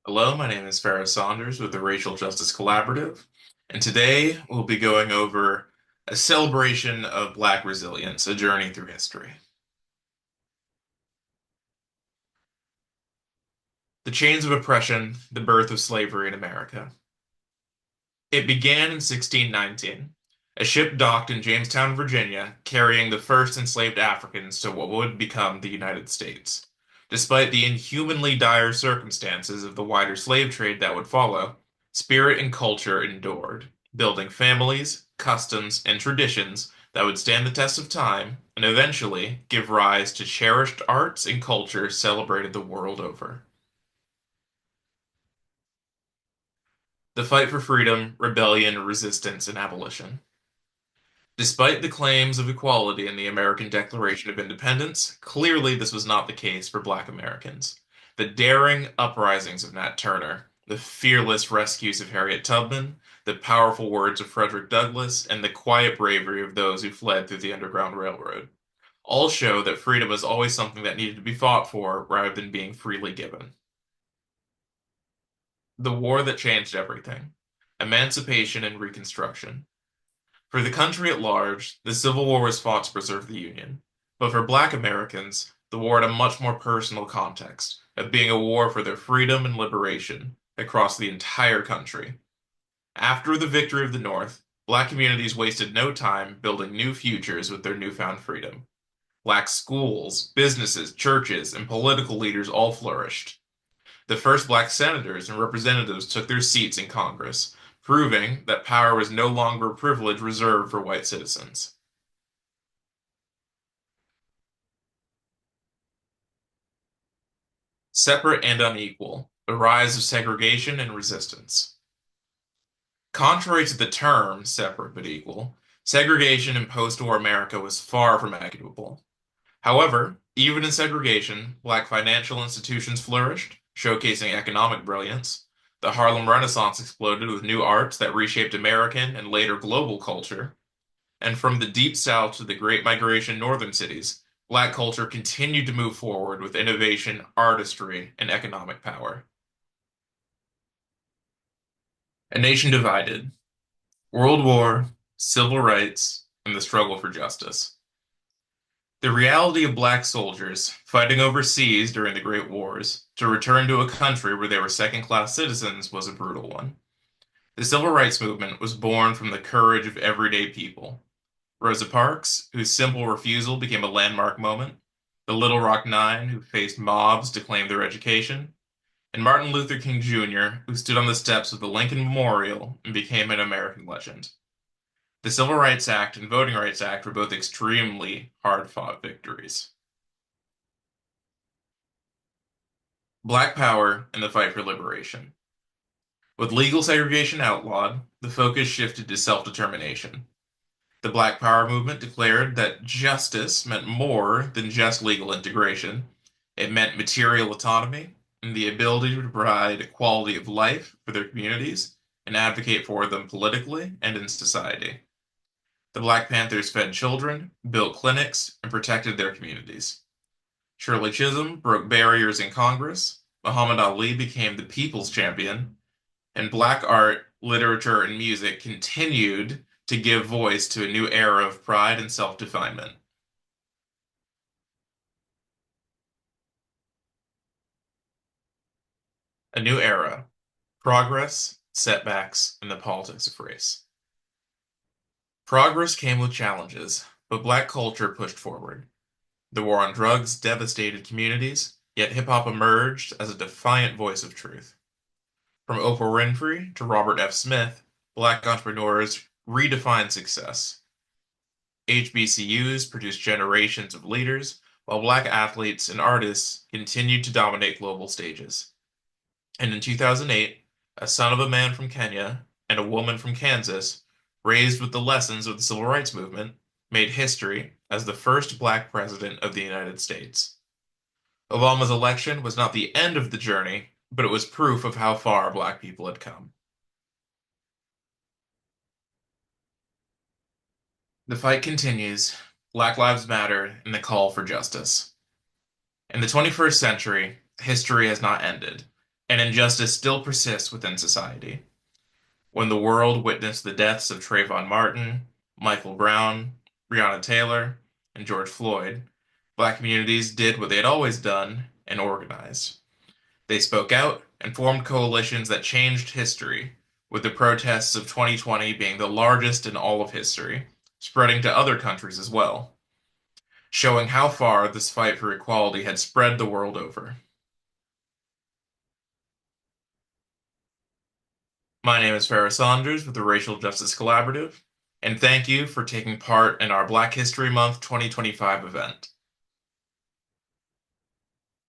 Hello, my name is Farrah Saunders with the Racial Justice Collaborative, and today we'll be going over a celebration of Black resilience, a journey through history. The chains of oppression, the birth of slavery in America. It began in 1619. A ship docked in Jamestown, Virginia, carrying the first enslaved Africans to what would become the United States. Despite the inhumanly dire circumstances of the wider slave trade that would follow, spirit and culture endured, building families, customs, and traditions that would stand the test of time and eventually give rise to cherished arts and culture celebrated the world over. The fight for freedom, rebellion, resistance, and abolition. Despite the claims of equality in the American Declaration of Independence, clearly this was not the case for Black Americans. The daring uprisings of Nat Turner, the fearless rescues of Harriet Tubman, the powerful words of Frederick Douglass, and the quiet bravery of those who fled through the Underground Railroad all show that freedom was always something that needed to be fought for rather than being freely given. The war that changed everything. Emancipation and Reconstruction. For the country at large, the Civil War was fought to preserve the Union. But for Black Americans, the war had a much more personal context, of being a war for their freedom and liberation across the entire country. After the victory of the North, Black communities wasted no time building new futures with their newfound freedom. Black schools, businesses, churches, and political leaders all flourished. The first Black senators and representatives took their seats in Congress, proving that power was no longer a privilege reserved for white citizens. Separate and unequal, the rise of segregation and resistance. Contrary to the term separate but equal, segregation in post-war America was far from equitable. However, even in segregation, Black financial institutions flourished, showcasing economic brilliance. The Harlem Renaissance exploded with new arts that reshaped American and later global culture. And from the Deep South to the Great Migration northern cities, Black culture continued to move forward with innovation, artistry, and economic power. A nation divided. World War, civil rights, and the struggle for justice. The reality of Black soldiers fighting overseas during the Great Wars to return to a country where they were second-class citizens was a brutal one. The Civil Rights Movement was born from the courage of everyday people. Rosa Parks, whose simple refusal became a landmark moment, the Little Rock Nine, who faced mobs to claim their education, and Martin Luther King Jr., who stood on the steps of the Lincoln Memorial and became an American legend. The Civil Rights Act and Voting Rights Act were both extremely hard-fought victories. Black power and the fight for liberation. With legal segregation outlawed, the focus shifted to self-determination. The Black Power movement declared that justice meant more than just legal integration. It meant material autonomy and the ability to provide quality of life for their communities and advocate for them politically and in society. The Black Panthers fed children, built clinics, and protected their communities. Shirley Chisholm broke barriers in Congress. Muhammad Ali became the people's champion, and Black art, literature, and music continued to give voice to a new era of pride and self-definement. A new era, progress, setbacks, and the politics of race. Progress came with challenges, but Black culture pushed forward. The war on drugs devastated communities, yet hip hop emerged as a defiant voice of truth. From Oprah Winfrey to Robert F. Smith, Black entrepreneurs redefined success. HBCUs produced generations of leaders, while Black athletes and artists continued to dominate global stages. And in 2008, a son of a man from Kenya and a woman from Kansas, raised with the lessons of the Civil Rights Movement, made history as the first Black president of the United States. Obama's election was not the end of the journey, but it was proof of how far Black people had come. The fight continues, Black Lives Matter, and the call for justice. In the 21st century, history has not ended. And injustice still persists within society. When the world witnessed the deaths of Trayvon Martin, Michael Brown, Breonna Taylor, and George Floyd, black communities did what they had always done and organized. They spoke out and formed coalitions that changed history, with the protests of 2020 being the largest in all of history, spreading to other countries as well, showing how far this fight for equality had spread the world over. My name is Farrah Saunders with the Racial Justice Collaborative, and thank you for taking part in our Black History Month 2025 event.